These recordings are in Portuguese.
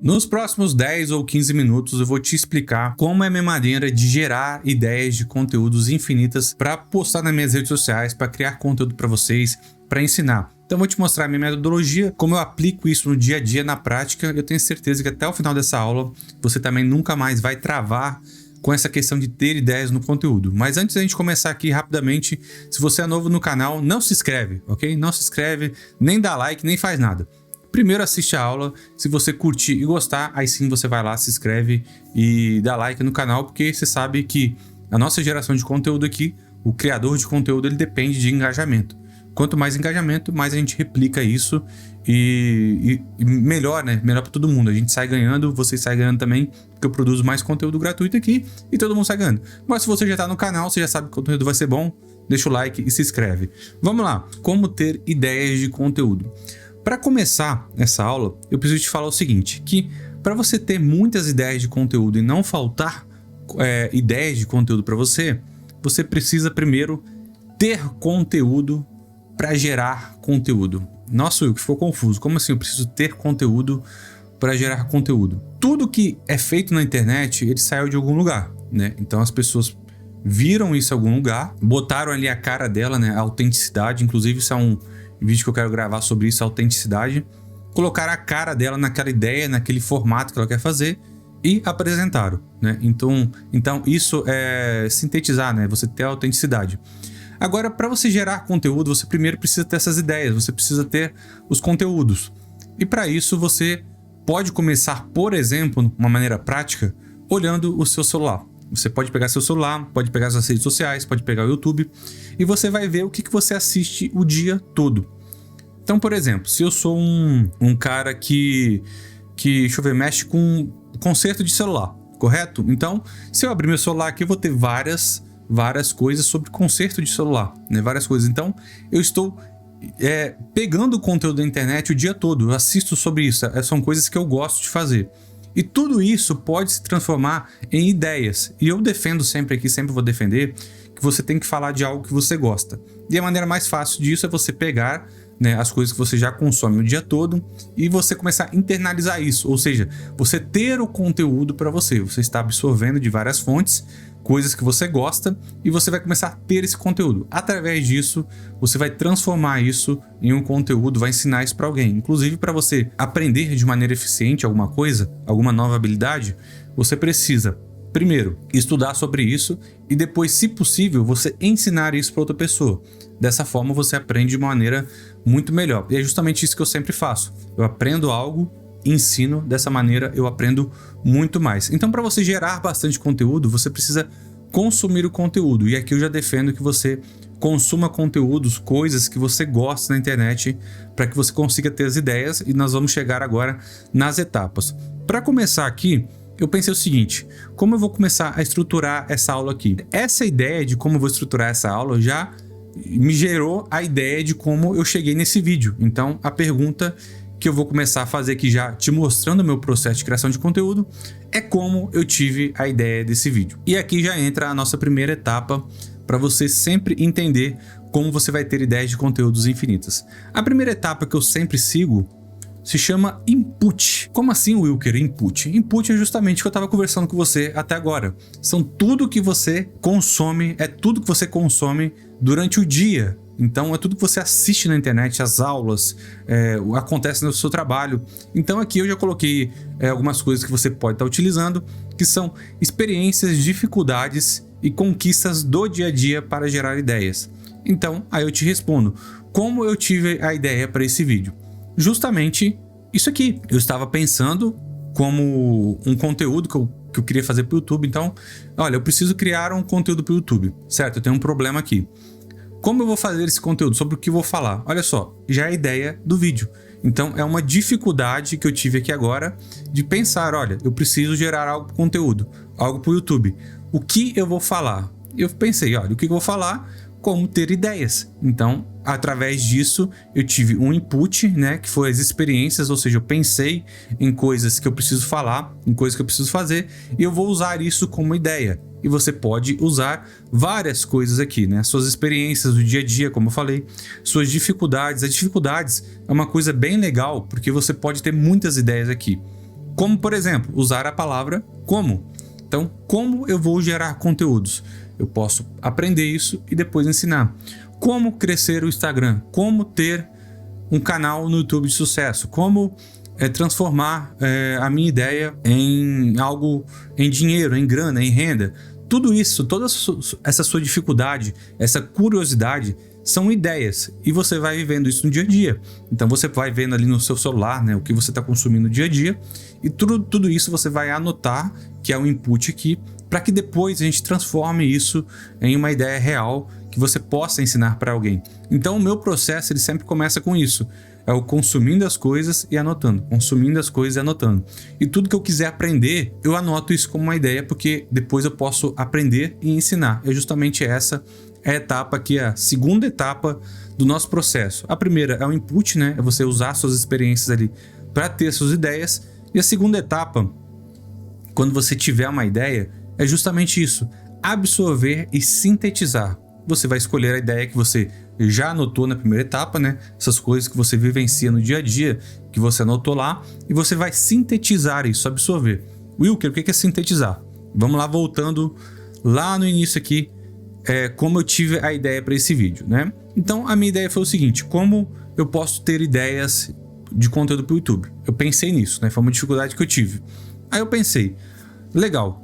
Nos próximos 10 ou 15 minutos eu vou te explicar como é a minha maneira de gerar ideias de conteúdos infinitas para postar nas minhas redes sociais, para criar conteúdo para vocês, para ensinar. Então eu vou te mostrar a minha metodologia, como eu aplico isso no dia a dia, na prática. Eu tenho certeza que até o final dessa aula você também nunca mais vai travar com essa questão de ter ideias no conteúdo. Mas antes da gente começar aqui rapidamente, se você é novo no canal, não se inscreve, ok? Não se inscreve, nem dá like, nem faz nada. Primeiro assiste a aula, se você curtir e gostar, aí sim você vai lá, se inscreve e dá like no canal, porque você sabe que a nossa geração de conteúdo aqui, o criador de conteúdo, ele depende de engajamento. Quanto mais engajamento, mais a gente replica isso e melhor, né? Melhor para todo mundo. A gente sai ganhando, vocês saem ganhando também, porque eu produzo mais conteúdo gratuito aqui e todo mundo sai ganhando. Mas se você já está no canal, você já sabe que o conteúdo vai ser bom, deixa o like e se inscreve. Vamos lá, como ter ideias de conteúdo. Para começar essa aula, eu preciso te falar o seguinte, que para você ter muitas ideias de conteúdo e não faltar ideias de conteúdo para você, você precisa primeiro ter conteúdo para gerar conteúdo. Nossa, Will, que ficou confuso. Como assim eu preciso ter conteúdo para gerar conteúdo? Tudo que é feito na internet, ele saiu de algum lugar, né? Então as pessoas viram isso em algum lugar, botaram ali a cara dela, né? A autenticidade, inclusive isso é um vídeo que eu quero gravar sobre isso, a autenticidade. Colocaram a cara dela naquela ideia, naquele formato que ela quer fazer e apresentaram, né? Então isso é sintetizar, né? Você ter a autenticidade. Agora, para você gerar conteúdo, você primeiro precisa ter essas ideias, você precisa ter os conteúdos. E para isso você pode começar, por exemplo, de uma maneira prática, olhando o seu celular. Você pode pegar seu celular, pode pegar suas redes sociais, pode pegar o YouTube e você vai ver o que você assiste o dia todo. Então, por exemplo, se eu sou um cara que deixa eu ver, mexe com conserto de celular, correto? Então, se eu abrir meu celular aqui, eu vou ter várias coisas sobre conserto de celular, né? Várias coisas. Então, eu estou pegando o conteúdo da internet o dia todo, eu assisto sobre isso, são coisas que eu gosto de fazer. E tudo isso pode se transformar em ideias. E eu defendo sempre aqui, sempre vou defender, que você tem que falar de algo que você gosta. E a maneira mais fácil disso é você pegar, né, as coisas que você já consome o dia todo e você começar a internalizar isso. Ou seja, você ter o conteúdo para você. Você está absorvendo de várias fontes, coisas que você gosta, e você vai começar a ter esse conteúdo. Através disso, você vai transformar isso em um conteúdo, vai ensinar isso para alguém. Inclusive, para você aprender de maneira eficiente alguma coisa, alguma nova habilidade, você precisa, primeiro, estudar sobre isso e depois, se possível, você ensinar isso para outra pessoa. Dessa forma, você aprende de uma maneira muito melhor. E é justamente isso que eu sempre faço. Eu aprendo algo, ensino, dessa maneira eu aprendo muito mais. Então, para você gerar bastante conteúdo, você precisa consumir o conteúdo. E aqui eu já defendo que você consuma conteúdos, coisas que você gosta na internet, para que você consiga ter as ideias, e nós vamos chegar agora nas etapas. Para começar aqui, eu pensei o seguinte, como eu vou começar a estruturar essa aula aqui? Essa ideia de como eu vou estruturar essa aula já me gerou a ideia de como eu cheguei nesse vídeo. Então, a pergunta que eu vou começar a fazer aqui, já te mostrando o meu processo de criação de conteúdo, é como eu tive a ideia desse vídeo. E aqui já entra a nossa primeira etapa para você sempre entender como você vai ter ideias de conteúdos infinitas. A primeira etapa que eu sempre sigo se chama input. Como assim, Wilker, input? Input é justamente o que eu estava conversando com você até agora. São tudo que você consome, é tudo que você consome durante o dia. Então é tudo que você assiste na internet, as aulas, acontece no seu trabalho. Então aqui eu já coloquei algumas coisas que você pode estar utilizando, que são experiências, dificuldades e conquistas do dia a dia para gerar ideias. Então aí eu te respondo, como eu tive a ideia para esse vídeo? Justamente isso aqui. Eu estava pensando como um conteúdo que eu queria fazer para o YouTube. Então, olha, eu preciso criar um conteúdo para o YouTube, certo? Eu tenho um problema aqui. Como eu vou fazer esse conteúdo? Sobre o que eu vou falar? Olha só, já é a ideia do vídeo. Então é uma dificuldade que eu tive aqui agora de pensar, olha, eu preciso gerar algo para conteúdo, algo para o YouTube. O que eu vou falar? Eu pensei, olha, o que eu vou falar? Como ter ideias. Então, através disso, eu tive um input, né, que foi as experiências, ou seja, eu pensei em coisas que eu preciso falar, em coisas que eu preciso fazer, e eu vou usar isso como ideia. E você pode usar várias coisas aqui, né? Suas experiências do dia a dia, como eu falei, suas dificuldades. As dificuldades é uma coisa bem legal, porque você pode ter muitas ideias aqui. Como, por exemplo, usar a palavra como. Então, como eu vou gerar conteúdos? Eu posso aprender isso e depois ensinar. Como crescer o Instagram? Como ter um canal no YouTube de sucesso? Como transformar a minha ideia em algo, em dinheiro, em grana, em renda? Tudo isso, toda essa sua dificuldade, essa curiosidade, são ideias e você vai vivendo isso no dia a dia. Então você vai vendo ali no seu celular, né, o que você está consumindo no dia a dia, e tudo isso você vai anotar, que é o input aqui, para que depois a gente transforme isso em uma ideia real que você possa ensinar para alguém. Então o meu processo ele sempre começa com isso. É o consumindo as coisas e anotando, consumindo as coisas e anotando. E tudo que eu quiser aprender, eu anoto isso como uma ideia, porque depois eu posso aprender e ensinar. É justamente essa a etapa aqui, a segunda etapa do nosso processo. A primeira é o input, né? É você usar suas experiências ali para ter suas ideias. E a segunda etapa, quando você tiver uma ideia, é justamente isso: absorver e sintetizar. Você vai escolher a ideia que você já anotou na primeira etapa, né? Essas coisas que você vivencia no dia a dia, que você anotou lá, e você vai sintetizar isso, absorver. Wilker, o que é sintetizar? Vamos lá, voltando lá no início aqui, como eu tive a ideia para esse vídeo, né? Então, a minha ideia foi o seguinte: como eu posso ter ideias de conteúdo para o YouTube? Eu pensei nisso, né? Foi uma dificuldade que eu tive. Aí eu pensei, legal,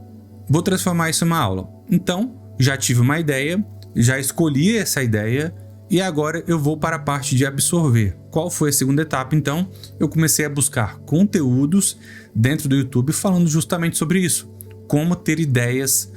vou transformar isso em uma aula. Então, já tive uma ideia, já escolhi essa ideia, e agora eu vou para a parte de absorver. Qual foi a segunda etapa? Então, eu comecei a buscar conteúdos dentro do YouTube falando justamente sobre isso. Como ter ideias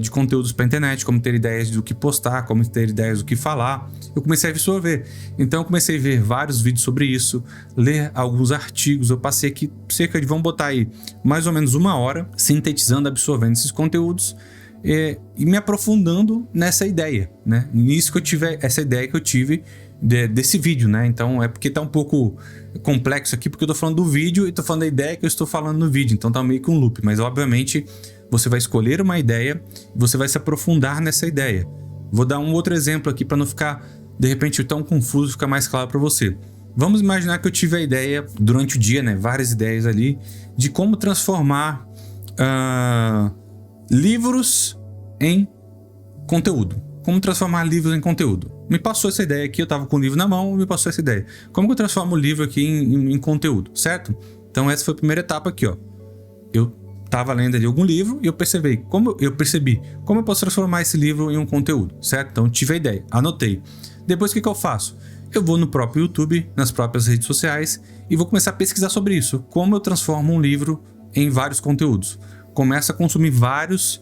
de conteúdos para a internet, como ter ideias do que postar, como ter ideias do que falar. Eu comecei a absorver. Então, eu comecei a ver vários vídeos sobre isso, ler alguns artigos. Eu passei aqui cerca de, vamos botar aí, mais ou menos 1 hora, sintetizando, absorvendo esses conteúdos, e me aprofundando nessa ideia, né? Nisso que eu tive, essa ideia que eu tive desse vídeo, né? Então é porque tá um pouco complexo aqui, porque eu tô falando do vídeo e tô falando da ideia que eu estou falando no vídeo, então tá meio que um loop, mas obviamente você vai escolher uma ideia e você vai se aprofundar nessa ideia. Vou dar um outro exemplo aqui para não ficar de repente tão confuso, ficar mais claro para você. Vamos imaginar que eu tive a ideia durante o dia, né? Várias ideias ali de como transformar livros em conteúdo. Como transformar livros em conteúdo. Me passou essa ideia aqui, eu estava com o livro na mão, me passou essa ideia. Como que eu transformo o livro aqui em conteúdo, certo? Então essa foi a primeira etapa aqui, ó. Eu estava lendo ali algum livro e eu percebi como eu posso transformar esse livro em um conteúdo, certo? Então tive a ideia, anotei. Depois o que eu faço? Eu vou no próprio YouTube, nas próprias redes sociais e vou começar a pesquisar sobre isso. Como eu transformo um livro em vários conteúdos. Começo a consumir várias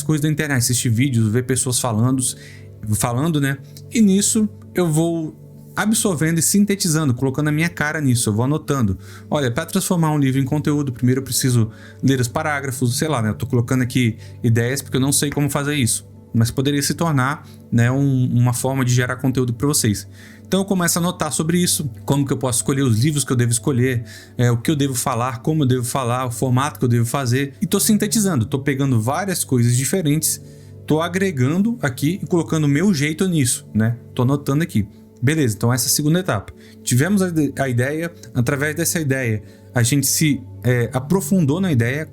coisas da internet, assistir vídeos, ver pessoas falando, né? E nisso eu vou absorvendo e sintetizando, colocando a minha cara nisso, eu vou anotando. Olha, para transformar um livro em conteúdo, primeiro eu preciso ler os parágrafos, sei lá, né? Eu tô colocando aqui ideias porque eu não sei como fazer isso, mas poderia se tornar, né, uma forma de gerar conteúdo para vocês. Então eu começo a anotar sobre isso, como que eu posso escolher os livros que eu devo escolher, o que eu devo falar, como eu devo falar, o formato que eu devo fazer. E tô sintetizando, tô pegando várias coisas diferentes, tô agregando aqui e colocando o meu jeito nisso, né? Tô anotando aqui. Beleza, então essa é a segunda etapa. Tivemos a ideia, através dessa ideia a gente se aprofundou na ideia,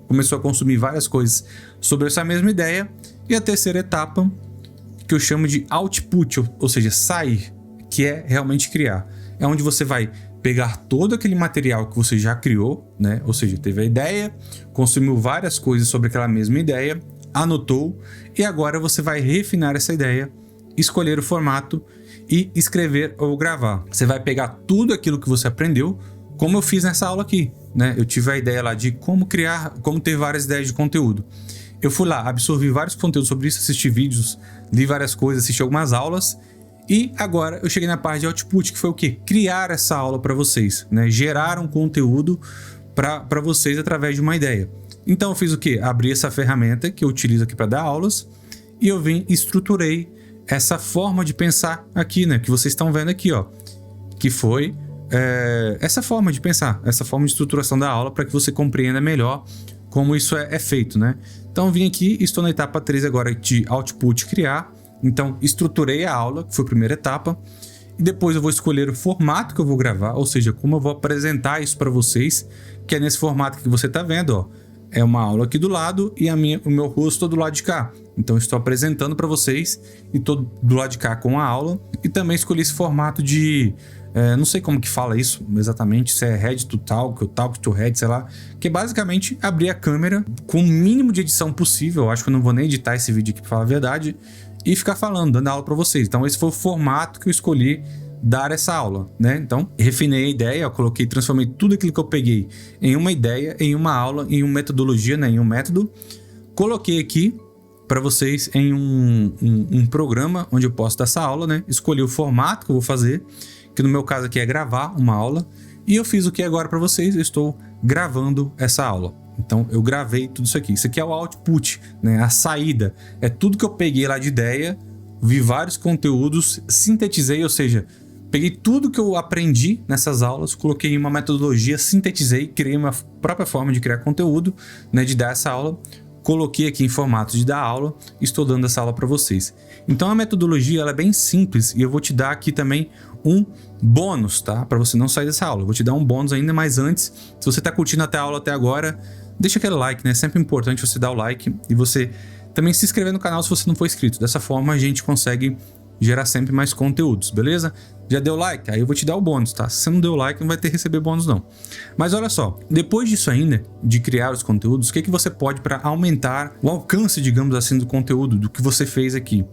começou a consumir várias coisas sobre essa mesma ideia. E a terceira etapa, que eu chamo de output, ou seja, sair, que é realmente criar. É onde você vai pegar todo aquele material que você já criou, né? Ou seja, teve a ideia, consumiu várias coisas sobre aquela mesma ideia, anotou, e agora você vai refinar essa ideia, escolher o formato e escrever ou gravar. Você vai pegar tudo aquilo que você aprendeu, como eu fiz nessa aula aqui, né? Eu tive a ideia lá de como ter várias ideias de conteúdo. Eu fui lá, absorvi vários conteúdos sobre isso, assisti vídeos, li várias coisas, assisti algumas aulas. E agora eu cheguei na parte de output, que foi o quê? Criar essa aula para vocês, né? Gerar um conteúdo para vocês através de uma ideia. Então eu fiz o quê? Abri essa ferramenta que eu utilizo aqui para dar aulas e eu estruturei essa forma de pensar aqui, né? Que vocês estão vendo aqui, ó. Que foi essa forma de pensar, essa forma de estruturação da aula para que você compreenda melhor como isso é feito, né? Então vim aqui, estou na etapa 3 agora de output, criar. Então estruturei a aula, que foi a primeira etapa, e depois eu vou escolher o formato que eu vou gravar, ou seja, como eu vou apresentar isso para vocês, que é nesse formato que você está vendo, ó. É uma aula aqui do lado e o meu rosto do lado de cá. Então eu estou apresentando para vocês e estou do lado de cá com a aula. E também escolhi esse formato de... não sei como que fala isso exatamente, se é Head to Talk ou Talk to Head, sei lá. Que é basicamente abrir a câmera com o mínimo de edição possível. Eu acho que eu não vou nem editar esse vídeo aqui para falar a verdade. E ficar falando, dando aula para vocês. Então esse foi o formato que eu escolhi dar essa aula, né? Então, refinei a ideia, eu transformei tudo aquilo que eu peguei em uma ideia, em uma aula, em uma metodologia, né? Em um método. Coloquei aqui para vocês em um programa onde eu posso dar essa aula, né? Escolhi o formato que eu vou fazer, que no meu caso aqui é gravar uma aula. E eu fiz o que agora para vocês? Eu estou gravando essa aula. Então, eu gravei tudo isso aqui. Isso aqui é o output, né? A saída. É tudo que eu peguei lá de ideia, vi vários conteúdos, sintetizei, ou seja, peguei tudo que eu aprendi nessas aulas, coloquei em uma metodologia, sintetizei, criei uma própria forma de criar conteúdo, né, de dar essa aula, coloquei aqui em formato de dar aula e estou dando essa aula para vocês. Então a metodologia ela é bem simples e eu vou te dar aqui também um bônus, tá? Para você não sair dessa aula. Eu vou te dar um bônus ainda, mas antes, se você está curtindo até a aula até agora, deixa aquele like, né? É sempre importante você dar o like e você também se inscrever no canal se você não for inscrito. Dessa forma a gente consegue gerar sempre mais conteúdos, beleza? Já deu like? Aí eu vou te dar o bônus, tá? Se você não deu like, não vai ter que receber bônus não. Mas olha só, depois disso ainda, de criar os conteúdos, o que você pode para aumentar o alcance, digamos assim, do conteúdo, do que você fez aqui?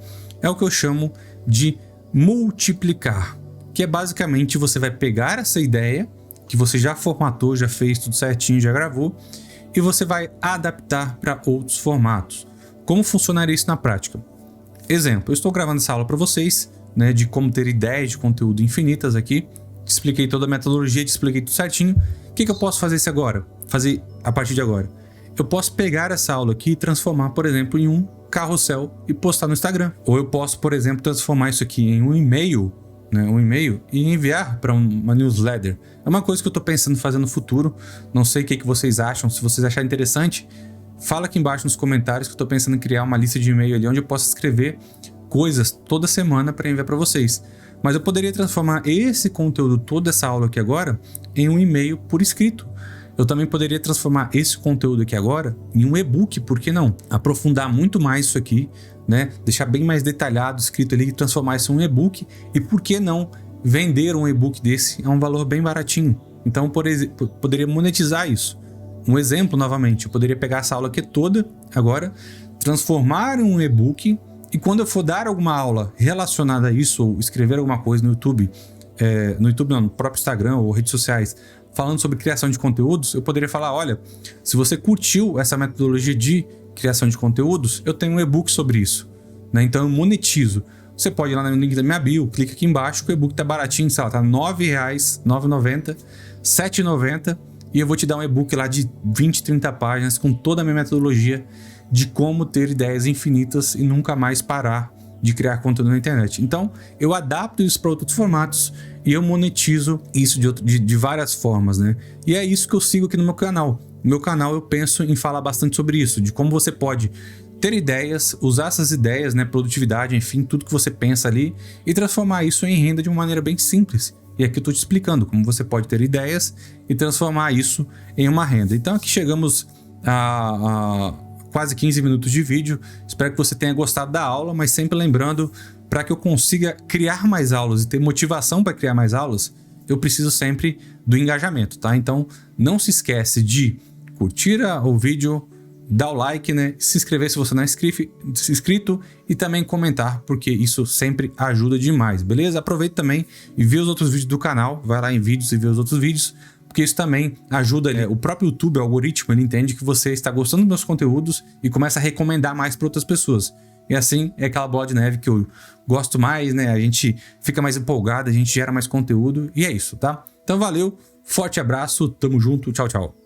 É o que eu chamo de multiplicar, que é basicamente você vai pegar essa ideia, que você já formatou, já fez tudo certinho, já gravou, e você vai adaptar para outros formatos. Como funcionaria isso na prática? Exemplo, eu estou gravando essa aula para vocês, né, de como ter ideias de conteúdo infinitas aqui. Te expliquei toda a metodologia, te expliquei tudo certinho. O que eu posso fazer fazer a partir de agora? Eu posso pegar essa aula aqui e transformar, por exemplo, em um carrossel e postar no Instagram. Ou eu posso, por exemplo, transformar isso aqui em um e-mail, né, e enviar para uma newsletter. É uma coisa que eu estou pensando em fazer no futuro. Não sei o que vocês acham. Se vocês acharem interessante, fala aqui embaixo nos comentários que eu estou pensando em criar uma lista de e-mail ali onde eu posso escrever coisas toda semana para enviar para vocês. Mas eu poderia transformar esse conteúdo, toda essa aula aqui agora, em um e-mail por escrito. Eu também poderia transformar esse conteúdo aqui agora em um e-book, por que não? Aprofundar muito mais isso aqui, né? Deixar bem mais detalhado, escrito ali, e transformar isso em um e-book. E por que não vender um e-book desse a um valor bem baratinho? Então, por exemplo, poderia monetizar isso. Um exemplo, novamente, eu poderia pegar essa aula aqui toda agora, transformar em um e-book, e quando eu for dar alguma aula relacionada a isso, ou escrever alguma coisa no YouTube, no próprio Instagram ou redes sociais, falando sobre criação de conteúdos, eu poderia falar, olha, se você curtiu essa metodologia de criação de conteúdos, eu tenho um e-book sobre isso, né? Então eu monetizo. Você pode ir lá no link da minha bio, clica aqui embaixo que o e-book tá baratinho, sei lá, tá R$ 9,00, R$ 9,90, R$ 7,90, e eu vou te dar um e-book lá de 20, 30 páginas com toda a minha metodologia de como ter ideias infinitas e nunca mais parar de criar conteúdo na internet. Então, eu adapto isso para outros formatos e eu monetizo isso de várias formas, né? E é isso que eu sigo aqui no meu canal. No meu canal eu penso em falar bastante sobre isso, de como você pode ter ideias, usar essas ideias, né, produtividade, enfim, tudo que você pensa ali e transformar isso em renda de uma maneira bem simples. E aqui eu estou te explicando como você pode ter ideias e transformar isso em uma renda. Então aqui chegamos a quase 15 minutos de vídeo. Espero que você tenha gostado da aula, mas sempre lembrando, para que eu consiga criar mais aulas e ter motivação para criar mais aulas, eu preciso sempre do engajamento, tá? Então não se esquece de curtir o vídeo, dar o like, né? Se inscrever se você não é inscrito e também comentar, porque isso sempre ajuda demais, beleza? Aproveita também e vê os outros vídeos do canal, vai lá em vídeos e vê os outros vídeos, porque isso também ajuda, né? O próprio YouTube, o algoritmo, ele entende que você está gostando dos meus conteúdos e começa a recomendar mais para outras pessoas. E assim é aquela bola de neve que eu gosto mais, né? A gente fica mais empolgado, a gente gera mais conteúdo e é isso, tá? Então valeu, forte abraço, tamo junto, tchau, tchau.